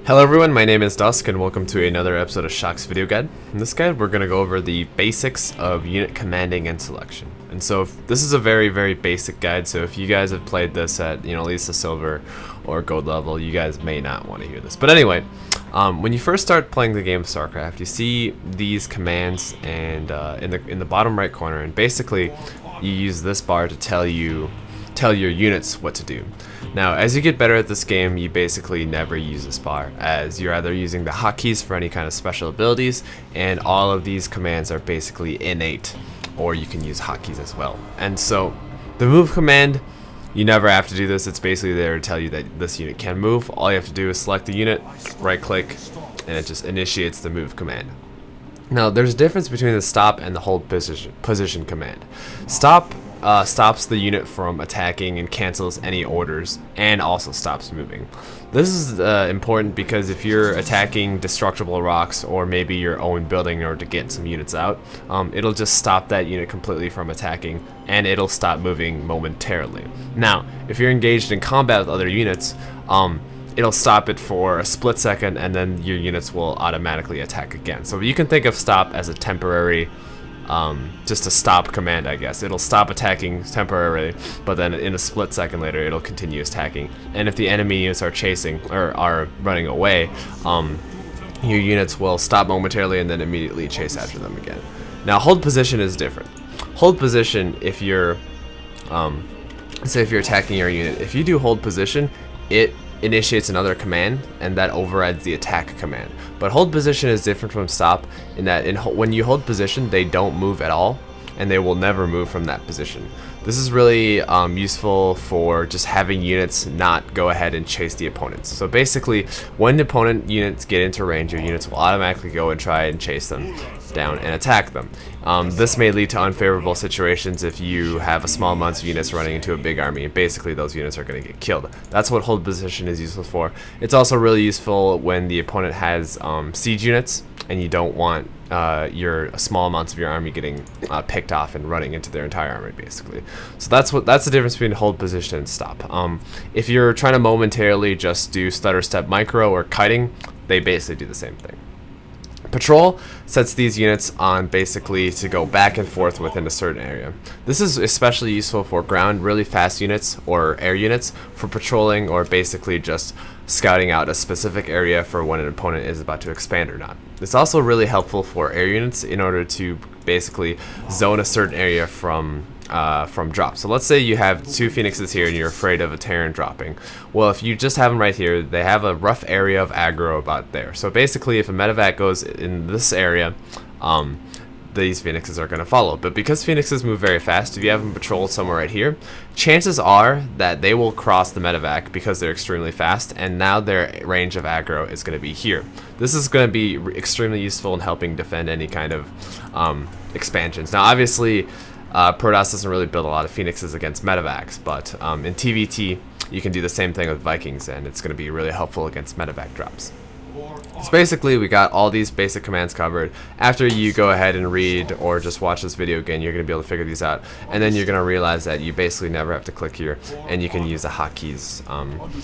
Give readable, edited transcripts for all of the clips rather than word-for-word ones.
Hello everyone, my name is Dusk and welcome to another episode of ShokzSC Video Guide. In this guide we're going to go over the basics of unit commanding and selection. And so this is a very basic guide, so if you guys have played this at at least a silver or gold level, you guys may not want to hear this. But anyway, when you first start playing the game of StarCraft, you see these commands and in the bottom right corner, and basically you use this bar to tell your units what to do. Now, as you get better at this game, you basically never use this bar, as you're either using the hotkeys for any kind of special abilities, and all of these commands are basically innate, or you can use hotkeys as well. And so, the move command, you never have to do this. It's basically there to tell you that this unit can move. All you have to do is select the unit, right click, and it just initiates the move command. Now, there's a difference between the stop and the hold position command. Stop stops the unit from attacking and cancels any orders, and also stops moving. This is important because if you're attacking destructible rocks or maybe your own building in order to get some units out, it'll just stop that unit completely from attacking, and it'll stop moving momentarily. Now, if you're engaged in combat with other units, it'll stop it for a split second, and then your units will automatically attack again. So you can think of stop as a temporary just a stop command, I guess. It'll stop attacking temporarily, but then in a split second later it'll continue attacking. And if the enemy units are chasing or are running away, your units will stop momentarily and then immediately chase after them again. Now, hold position is different. Hold position, if you're say if you're attacking your unit, if you do hold position, it initiates another command, and that overrides the attack command. But hold position is different from stop in that when you hold position, they don't move at all, and they will never move from that position. This is really useful for just having units not go ahead and chase the opponents. So basically, when the opponent units get into range, your units will automatically go and try and chase them down and attack them. This may lead to unfavorable situations if you have a small amount of units running into a big army, and basically those units are going to get killed. That's what hold position is useful for. It's also really useful when the opponent has siege units and you don't want your small amounts of your army getting picked off and running into their entire army, basically. So that's the difference between hold position and stop. If you're trying to momentarily just do stutter step micro or kiting, they basically do the same thing. Patrol sets these units on basically to go back and forth within a certain area. This is especially useful for ground really fast units or air units for patrolling, or basically just scouting out a specific area for when an opponent is about to expand or not. It's also really helpful for air units in order to basically zone a certain area from drop. So let's say you have two phoenixes here and you're afraid of a Terran dropping. Well, if you just have them right here, they have a rough area of aggro about there. So basically, if a medevac goes in this area, these phoenixes are going to follow. But because phoenixes move very fast, if you have them patrol somewhere right here, chances are that they will cross the medevac because they're extremely fast, and now their range of aggro is going to be here. This is going to be extremely useful in helping defend any kind of expansions. Now, obviously, Protoss doesn't really build a lot of phoenixes against medevacs, but in TVT, you can do the same thing with Vikings, and it's going to be really helpful against medevac drops. So basically, we got all these basic commands covered. After you go ahead and read or just watch this video again, you're going to be able to figure these out, and then you're going to realize that you basically never have to click here, and you can use the hotkeys.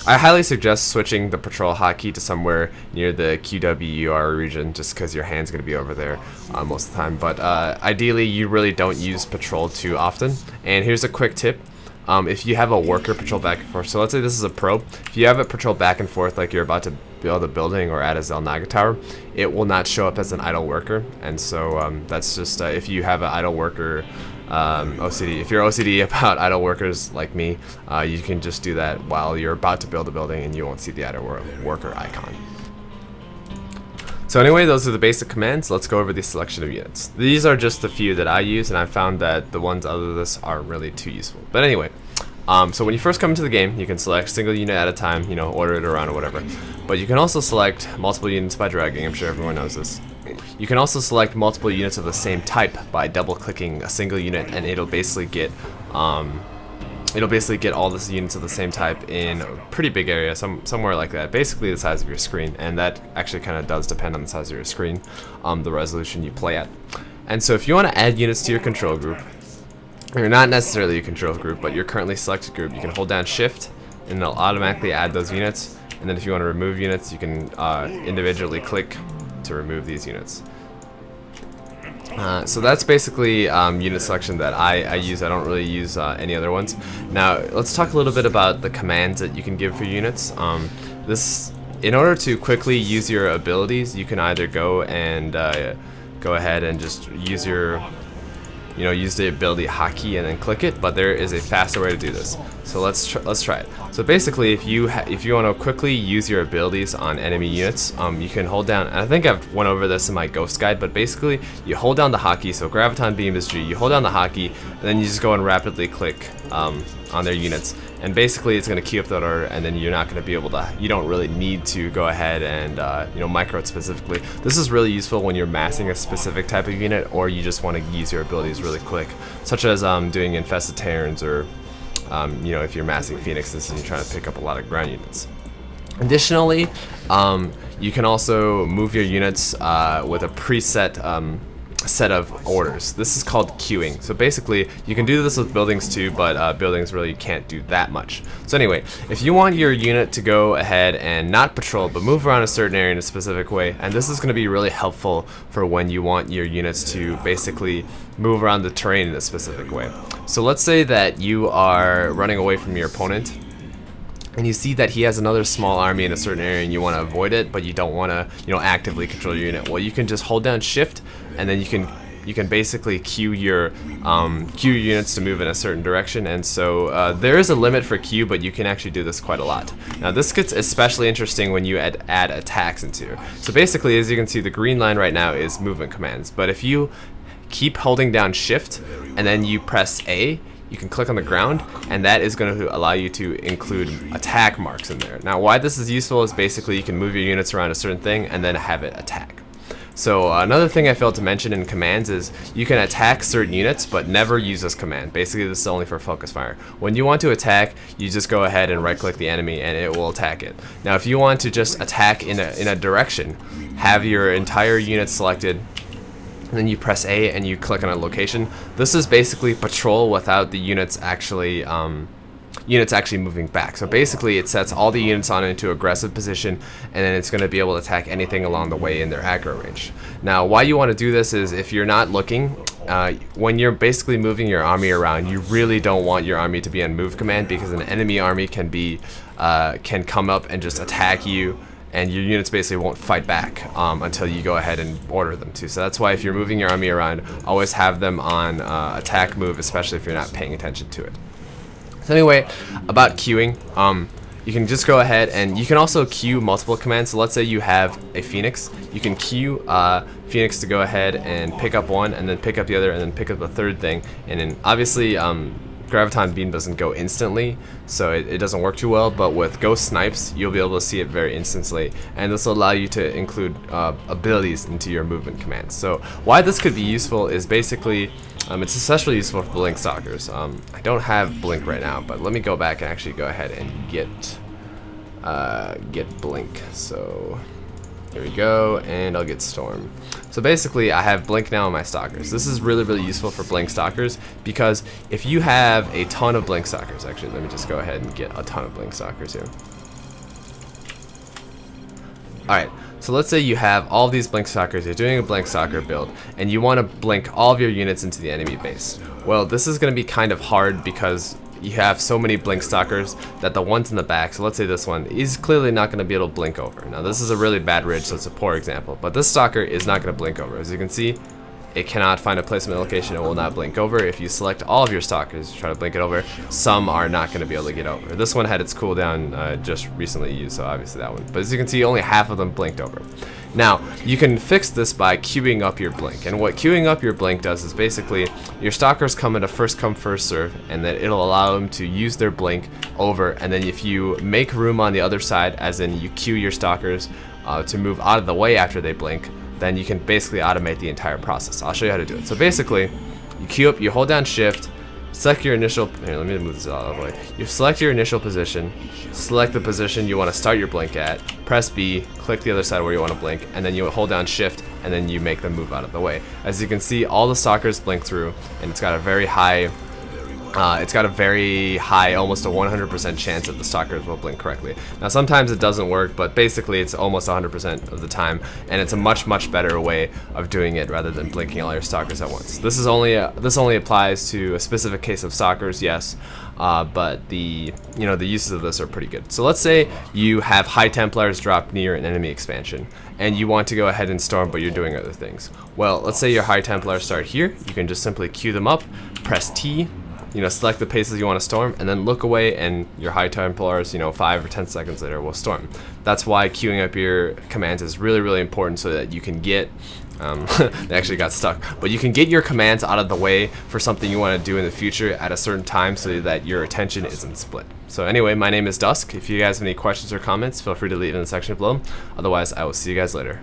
I highly suggest switching the patrol hotkey to somewhere near the QWR region, just because your hand's going to be over there most of the time. But ideally, you really don't use patrol too often. And here's a quick tip. If you have a worker patrol back and forth, so let's say this is a probe, if you have it patrol back and forth like you're about to build a building or add a Zelnaga tower, it will not show up as an idle worker. And so that's just if you have an idle worker OCD. If you're OCD about idle workers like me, you can just do that while you're about to build a building and you won't see the idle worker icon. So anyway, those are the basic commands. Let's go over the selection of units. These are just the few that I use, and I found that the ones other than this aren't really too useful. But anyway, so when you first come into the game, you can select single unit at a time, order it around or whatever. But you can also select multiple units by dragging. I'm sure everyone knows this. You can also select multiple units of the same type by double-clicking a single unit, and it'll basically get all the units of the same type in a pretty big area, somewhere like that, basically the size of your screen. And that actually kind of does depend on the size of your screen, the resolution you play at. And so if you want to add units to your control group, or not necessarily a control group, but your currently selected group, you can hold down Shift, and it'll automatically add those units. and then if you want to remove units, you can individually click to remove these units. So that's basically unit selection that I use. I don't really use any other ones. Now let's talk a little bit about the commands that you can give for units. In order to quickly use your abilities, you can either go ahead and just use use the ability hotkey and then click it, but there is a faster way to do this. So let's try it. So basically, if you want to quickly use your abilities on enemy units, you can hold down, and I think I've went over this in my ghost guide, but basically you hold down the hotkey. So graviton beam is G. You hold down the hotkey, and then you just go and rapidly click on their units, and basically it's going to queue up that order, and then you're not going to be able to. You don't really need to go ahead and micro it specifically. This is really useful when you're massing a specific type of unit, or you just want to use your abilities really quick, such as doing infested Terrans, or if you're massing Phoenixes and you're trying to pick up a lot of ground units. Additionally, you can also move your units with a preset set of orders. This is called queuing. So basically, you can do this with buildings too, but buildings really can't do that much. So anyway, if you want your unit to go ahead and not patrol, but move around a certain area in a specific way, and this is going to be really helpful for when you want your units to basically move around the terrain in a specific way. So let's say that you are running away from your opponent, and you see that he has another small army in a certain area and you want to avoid it, but you don't want to actively control your unit. Well, you can just hold down shift, and then you can basically queue your units to move in a certain direction. And so there is a limit for queue, but you can actually do this quite a lot. Now this gets especially interesting when you add attacks into here. So basically, as you can see, the green line right now is movement commands, but if you keep holding down shift and then you press A, you can click on the ground, and that is going to allow you to include attack marks in there. Now why this is useful is basically you can move your units around a certain thing and then have it attack. So another thing I failed to mention in commands is you can attack certain units but never use this command. Basically this is only for focus fire. When you want to attack, you just go ahead and right click the enemy and it will attack it. Now if you want to just attack in a direction, have your entire unit selected, and then you press A and you click on a location. This is basically patrol without the units actually moving back. So basically it sets all the units on into aggressive position, and then it's going to be able to attack anything along the way in their aggro range. Now why you want to do this is if you're not looking, when you're basically moving your army around, you really don't want your army to be on move command, because an enemy army can come up and just attack you, and your units basically won't fight back until you go ahead and order them to. So that's why if you're moving your army around, always have them on attack move, especially if you're not paying attention to it. So anyway, about queuing, you can just go ahead and you can also queue multiple commands. So let's say you have a Phoenix, you can queue Phoenix to go ahead and pick up one, and then pick up the other, and then pick up the third thing. And then obviously graviton beam doesn't go instantly, so it doesn't work too well, but with ghost snipes you'll be able to see it very instantly, and this will allow you to include abilities into your movement commands. So why this could be useful is basically it's especially useful for blink stalkers. I don't have blink right now, but let me go back and actually go ahead and get blink. So here we go, and I'll get storm. So basically I have blink now on my stalkers. This is really useful for blink stalkers, because if you have a ton of blink stalkers, actually let me just go ahead and get a ton of blink stalkers here. Alright, so let's say you have all these blink stalkers, you're doing a blink stalker build, and you want to blink all of your units into the enemy base. Well, this is going to be kind of hard because you have so many blink stalkers that the ones in the back, so let's say this one, is clearly not going to be able to blink over. Now this is a really bad ridge, so it's a poor example, but this stalker is not going to blink over. As you can see, it cannot find a placement location, it will not blink over. If you select all of your stalkers, try to blink it over, some are not going to be able to get over. This one had its cooldown just recently used, so obviously that one. But as you can see, only half of them blinked over. Now, you can fix this by queuing up your blink, and what queuing up your blink does is basically your stalkers come in a first come first serve, and then it'll allow them to use their blink over, and then if you make room on the other side, as in you queue your stalkers to move out of the way after they blink, then you can basically automate the entire process. I'll show you how to do it. So basically, you queue up, you hold down shift, select your initial, here, let me move this out of the way. You select your initial position, select the position you want to start your blink at, press B, click the other side where you want to blink, and then you hold down shift, and then you make them move out of the way. As you can see, all the stalkers blink through, and it's got a very high it's got a very high, almost a 100% chance that the stalkers will blink correctly. Now sometimes it doesn't work, but basically it's almost 100% of the time, and it's a much better way of doing it rather than blinking all your stalkers at once. This only applies to a specific case of stalkers, yes, but the uses of this are pretty good. So let's say you have High Templars drop near an enemy expansion, and you want to go ahead and storm, but you're doing other things. Well, let's say your High Templars start here. You can just simply queue them up, press T, select the places you want to storm, and then look away, and your High Templars, 5 or 10 seconds later will storm. That's why queuing up your commands is really important, so that you can get they actually got stuck, but you can get your commands out of the way for something you want to do in the future at a certain time, so that your attention isn't split. So anyway, my name is Dusk. If you guys have any questions or comments, feel free to leave in the section below. Otherwise, I will see you guys later.